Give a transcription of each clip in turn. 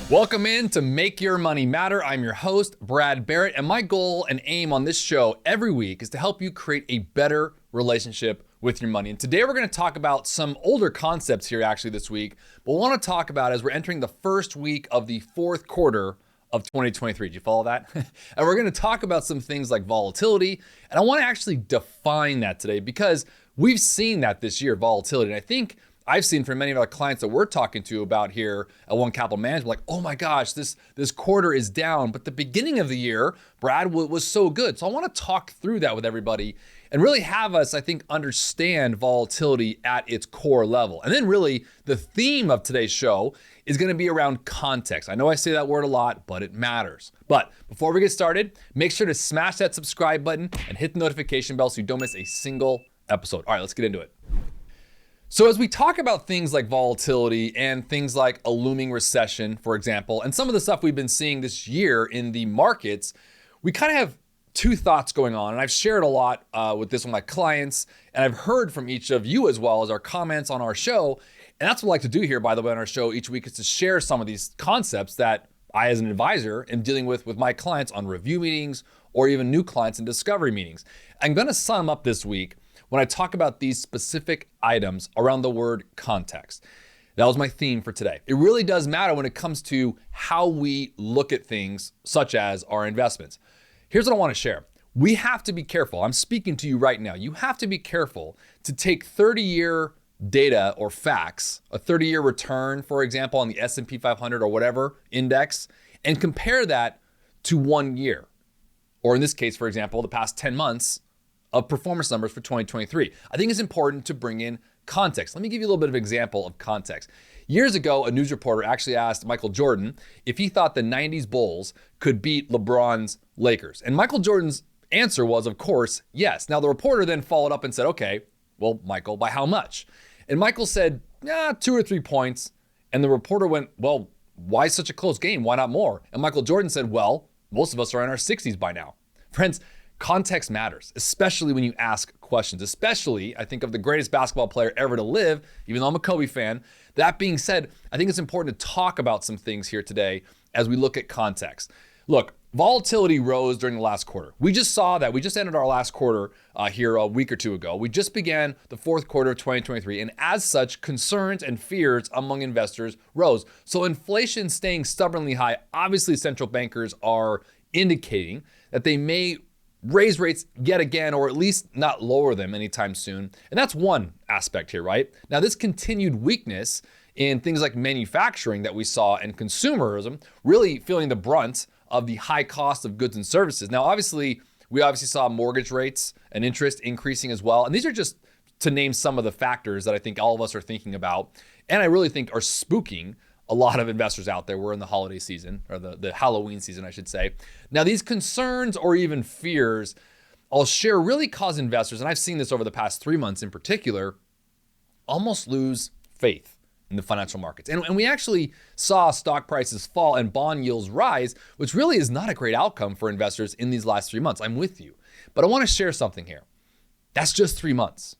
Welcome in to Make Your Money Matter. I'm your host, Brad Barrett, and my goal and aim on this show every week is to help you create a better relationship with your money. And today we're going to talk about some older concepts here actually this week, but we want to talk about as we're entering the first week of the fourth quarter of 2023. Did you follow that? And we're going to talk about some things like volatility, and I want to actually define that today because we've seen that this year, volatility, and I think I've seen from many of our clients that we're talking to about here at One Capital Management, like, oh my gosh, this quarter is down, but the beginning of the year, Brad, was so good. So I want to talk through that with everybody and really have us, I think, understand volatility at its core level. And then really the theme of today's show is going to be around context. I know I say that word a lot, but it matters. But before we get started, make sure to smash that subscribe button and hit the notification bell so you don't miss a single episode. All right, let's get into it. So as we talk about things like volatility and things like a looming recession, for example, and some of the stuff we've been seeing this year in the markets, we kind of have two thoughts going on. And I've shared a lot with this with my clients, and I've heard from each of you as well as our comments on our show. And that's what I like to do here, by the way, on our show each week is to share some of these concepts that I, as an advisor, am dealing with my clients on review meetings or even new clients in discovery meetings. I'm going to sum up this week when I talk about these specific items around the word context. That was my theme for today. It really does matter when it comes to how we look at things such as our investments. Here's what I want to share. We have to be careful. I'm speaking to you right now. You have to be careful to take 30-year data or facts, a 30-year return, for example, on the S&P 500 or whatever index, and compare that to 1 year. Or in this case, for example, the past 10 months of performance numbers for 2023. I think it's important to bring in context. Let me give you a little bit of example of context. Years ago, a news reporter actually asked Michael Jordan if he thought the 90s Bulls could beat LeBron's Lakers. And Michael Jordan's answer was, of course, yes. Now, the reporter then followed up and said, okay, well, Michael, by how much? And Michael said, 2 or 3 points. And the reporter went, well, why such a close game? Why not more? And Michael Jordan said, well, most of us are in our 60s by now. Friends, context matters, especially when you ask questions, especially I think of the greatest basketball player ever to live, even though I'm a Kobe fan. That being said, I think it's important to talk about some things here today as we look at context. Look, volatility rose during the last quarter. We just saw that. We just ended our last quarter here a week or two ago. We just began the fourth quarter of 2023. And as such, concerns and fears among investors rose. So inflation staying stubbornly high, obviously central bankers are indicating that they may raise rates yet again, or at least not lower them anytime soon. And that's one aspect here, right? Now, this continued weakness in things like manufacturing that we saw and consumerism really feeling the brunt of the high cost of goods and services. Now, we obviously saw mortgage rates and interest increasing as well. And these are just to name some of the factors that I think all of us are thinking about. And I really think are spooking a lot of investors out there. We're in the holiday season, or the Halloween season, I should say. Now, these concerns or even fears, I'll share, really cause investors, and I've seen this over the past 3 months in particular, almost lose faith in the financial markets. And we actually saw stock prices fall and bond yields rise, which really is not a great outcome for investors in these last 3 months. I'm with you. But I want to share something here. That's just 3 months.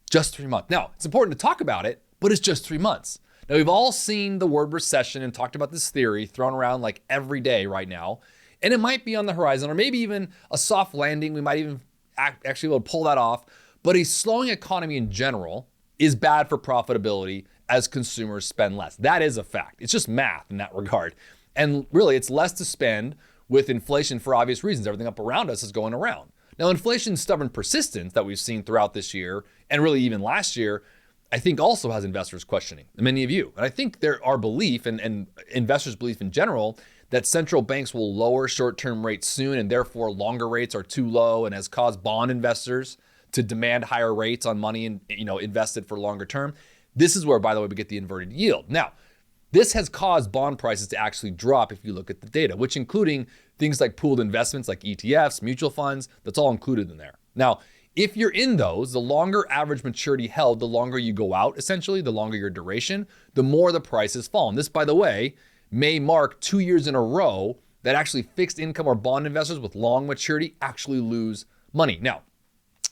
Just 3 months. Now, it's important to talk about it, but it's just 3 months. Now, we've all seen the word recession and talked about this theory thrown around like every day right now, and it might be on the horizon, or maybe even a soft landing. We might even actually be able to pull that off, but a slowing economy in general is bad for profitability as consumers spend less. That is a fact. It's just math in that regard. And really, it's less to spend with inflation for obvious reasons. Everything up around us is going around. Now, inflation's stubborn persistence that we've seen throughout this year, and really even last year, I think also has investors questioning, many of you. And I think there are belief and investors' belief in general that central banks will lower short-term rates soon, and therefore longer rates are too low and has caused bond investors to demand higher rates on money invested for longer term. This is where, by the way, we get the inverted yield. Now, this has caused bond prices to actually drop if you look at the data, which including things like pooled investments like ETFs, mutual funds, that's all included in there. Now, if you're in those, the longer average maturity held, the longer you go out, essentially, the longer your duration, the more the prices fall. And this, by the way, may mark 2 years in a row that actually fixed income or bond investors with long maturity actually lose money. Now,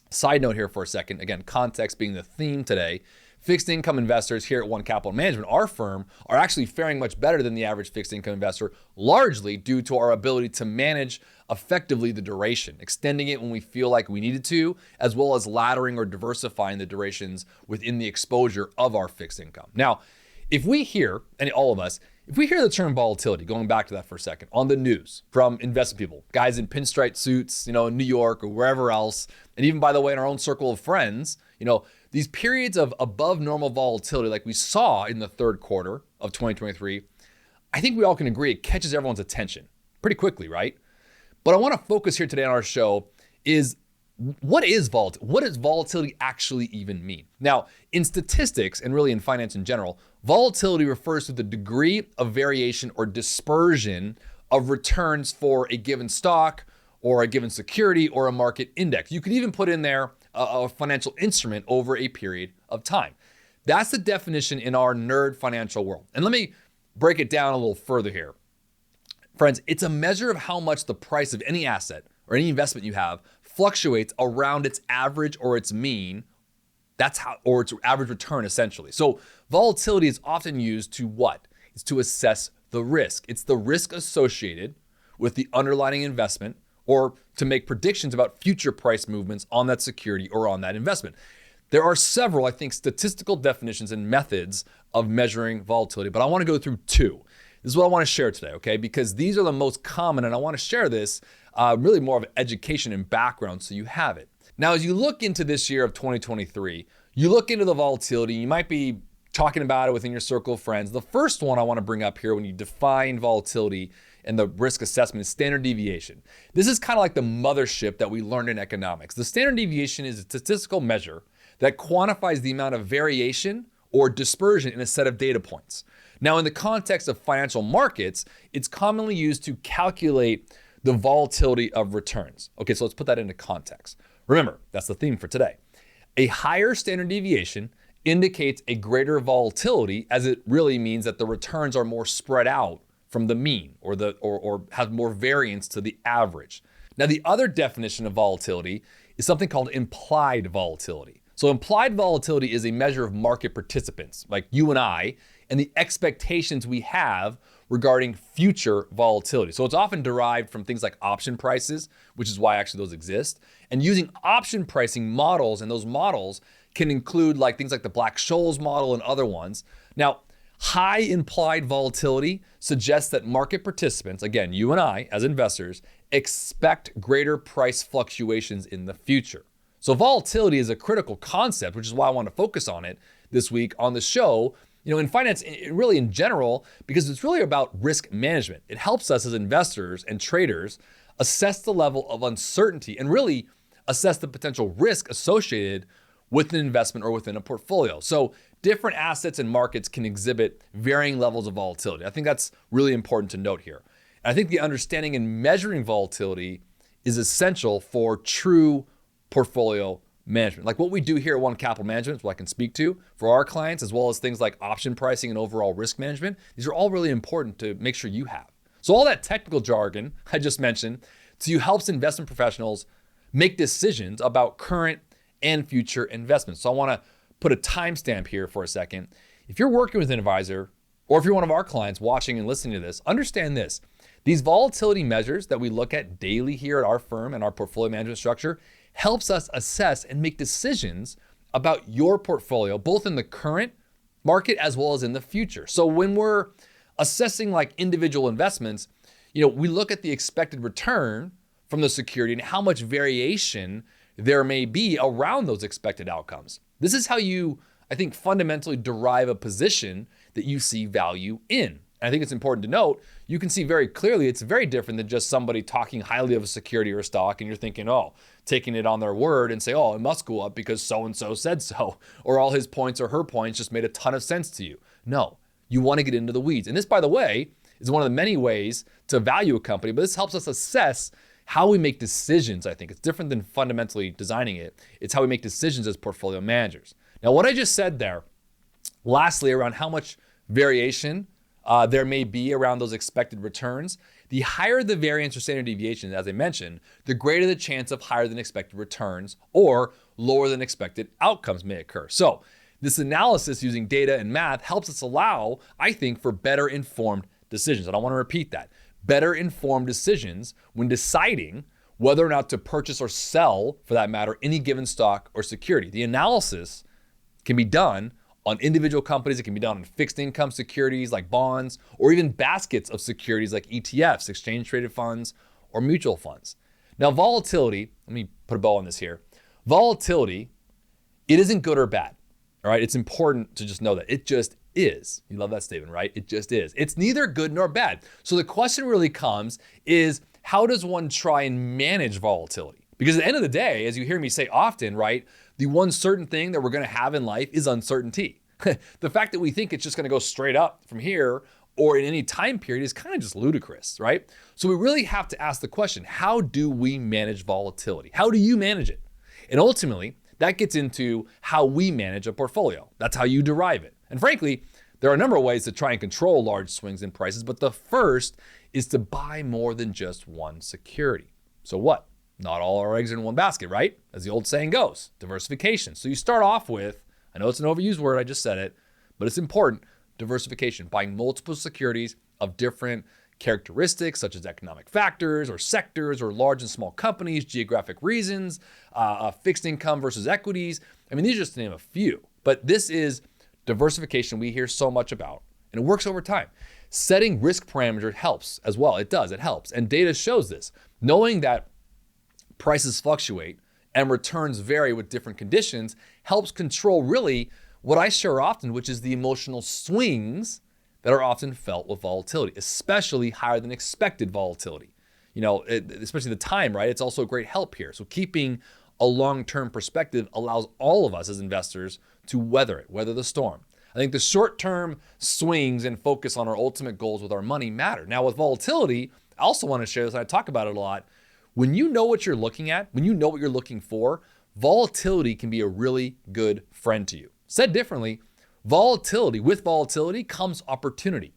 side note here for a second, again, context being the theme today, fixed income investors here at One Capital Management, our firm, are actually faring much better than the average fixed income investor, largely due to our ability to manage effectively the duration, extending it when we feel like we needed to, as well as laddering or diversifying the durations within the exposure of our fixed income. Now, if we hear, and all of us, if we hear the term volatility, going back to that for a second, on the news from investment people, guys in pinstripe suits, in New York or wherever else, and even, by the way, in our own circle of friends, these periods of above normal volatility like we saw in the third quarter of 2023, I think we all can agree it catches everyone's attention pretty quickly, right? But I want to focus here today on our show is what is volatility? What does volatility actually even mean? Now, in statistics and really in finance in general, volatility refers to the degree of variation or dispersion of returns for a given stock or a given security or a market index. You could even put in there a financial instrument over a period of time. That's the definition in our nerd financial world. And let me break it down a little further here. Friends, it's a measure of how much the price of any asset or any investment you have fluctuates around its average or its mean. Or its average return, essentially. So volatility is often used to what? It's to assess the risk. It's the risk associated with the underlying investment, or to make predictions about future price movements on that security or on that investment. There are several, I think, statistical definitions and methods of measuring volatility, but I want to go through two. This is what I want to share today, okay? Because these are the most common, and I want to share this really more of education and background so you have it. Now, as you look into this year of 2023, you look into the volatility, you might be talking about it within your circle of friends. The first one I want to bring up here when you define volatility and the risk assessment is standard deviation. This is kind of like the mothership that we learned in economics. The standard deviation is a statistical measure that quantifies the amount of variation or dispersion in a set of data points. Now, in the context of financial markets, it's commonly used to calculate the volatility of returns. Okay, so let's put that into context. Remember, that's the theme for today. A higher standard deviation indicates a greater volatility, as it really means that the returns are more spread out from the mean or have more variance to the average. Now, the other definition of volatility is something called implied volatility. So implied volatility is a measure of market participants, like you and I, and the expectations we have regarding future volatility. So it's often derived from things like option prices, which is why actually those exist. And using option pricing models, and those models can include things like the Black-Scholes model and other ones. Now, high implied volatility suggests that market participants, again, you and I as investors, expect greater price fluctuations in the future. So volatility is a critical concept, which is why I want to focus on it this week on the show. In finance, really in general, because it's really about risk management. It helps us as investors and traders assess the level of uncertainty and really assess the potential risk associated with an investment or within a portfolio. So different assets and markets can exhibit varying levels of volatility. I think that's really important to note here. And I think the understanding and measuring volatility is essential for true portfolio management. Like what we do here at One Capital Management is what I can speak to for our clients, as well as things like option pricing and overall risk management. These are all really important to make sure you have. So all that technical jargon I just mentioned to you helps investment professionals make decisions about current and future investments. So I want to put a timestamp here for a second. If you're working with an advisor, or if you're one of our clients watching and listening to this, understand this. These volatility measures that we look at daily here at our firm and our portfolio management structure helps us assess and make decisions about your portfolio, both in the current market as well as in the future. So when we're assessing individual investments, we look at the expected return from the security and how much variation there may be around those expected outcomes. This is how you, I think, fundamentally derive a position that you see value in. And I think it's important to note, you can see very clearly it's very different than just somebody talking highly of a security or a stock and you're thinking, taking it on their word and say, it must go up because so-and-so said so, or all his points or her points just made a ton of sense to you. No, you want to get into the weeds. And this, by the way, is one of the many ways to value a company, but this helps us assess how we make decisions. I think it's different than fundamentally designing it. It's how we make decisions as portfolio managers. Now, what I just said there, lastly, around how much variation there may be around those expected returns, the higher the variance or standard deviation, as I mentioned, the greater the chance of higher than expected returns or lower than expected outcomes may occur. So This analysis using data and math helps us allow, I think, for better informed decisions. And I want to repeat that. Better informed decisions when deciding whether or not to purchase or sell, for that matter, any given stock or security. The analysis can be done on individual companies. It can be done on fixed income securities like bonds, or even baskets of securities like ETFs, exchange traded funds, or mutual funds. Now, volatility, let me put a bow on this here. Volatility, it isn't good or bad. All right, it's important to just know that it just is. You love that statement, right? It just is. It's neither good nor bad. So the question really comes is, how does one try and manage volatility? Because at the end of the day, as you hear me say often, right, the one certain thing that we're going to have in life is uncertainty. The fact that we think it's just going to go straight up from here or in any time period is kind of just ludicrous, right? So we really have to ask the question, how do we manage volatility? How do you manage it? And ultimately, that gets into how we manage a portfolio. That's how you derive it. And frankly, there are a number of ways to try and control large swings in prices, but the first is to buy more than just one security. So what? Not all our eggs are in one basket, right? As the old saying goes, diversification. So you start off with, I know it's an overused word, I just said it, but it's important, diversification, buying multiple securities of different characteristics such as economic factors or sectors or large and small companies, geographic reasons, fixed income versus equities. I mean, these are just to name a few, but this is diversification we hear so much about, and it works over time. Setting risk parameters helps as well. It does, it helps. And data shows this. Knowing that prices fluctuate and returns vary with different conditions helps control really what I share often, which is the emotional swings that are often felt with volatility, especially higher than expected volatility. You know, especially the time, right? It's also a great help here. So keeping a long-term perspective allows all of us as investors to weather the storm. I think the short-term swings and focus on our ultimate goals with our money matter. Now with volatility, I also want to share this, and I talk about it a lot. When you know what you're looking at, when you know what you're looking for, volatility can be a really good friend to you. Said differently, with volatility comes opportunity.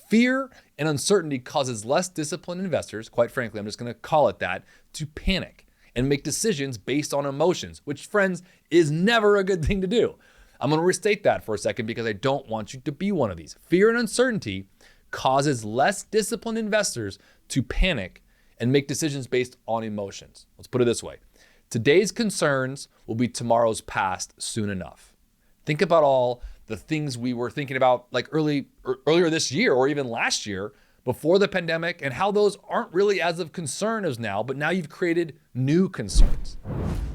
Fear and uncertainty causes less disciplined investors, quite frankly, I'm just going to call it that, to panic and make decisions based on emotions, which, friends, is never a good thing to do. I'm going to restate that for a second because I don't want you to be one of these. Fear and uncertainty causes less disciplined investors to panic and make decisions based on emotions. Let's put it this way. Today's concerns will be tomorrow's past soon enough. Think about all the things we were thinking about like earlier this year or even last year before the pandemic, and how those aren't really as of concern as now, but now you've created new concerns.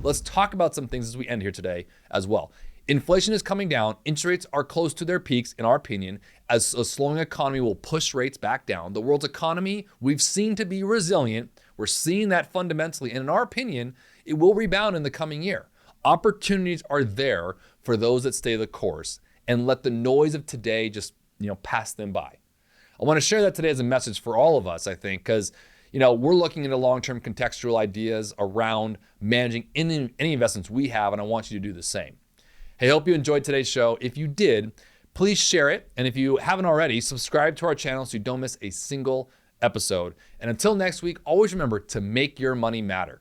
Let's talk about some things as we end here today as well. Inflation is coming down. Interest rates are close to their peaks, in our opinion, as a slowing economy will push rates back down. The world's economy, we've seen to be resilient. We're seeing that fundamentally, and in our opinion, it will rebound in the coming year. Opportunities are there for those that stay the course and let the noise of today just, pass them by. I want to share that today as a message for all of us, I think, because, we're looking into long-term contextual ideas around managing any investments we have, and I want you to do the same. Hey, I hope you enjoyed today's show. If you did, please share it. And if you haven't already, subscribe to our channel so you don't miss a single episode. And until next week, always remember to make your money matter.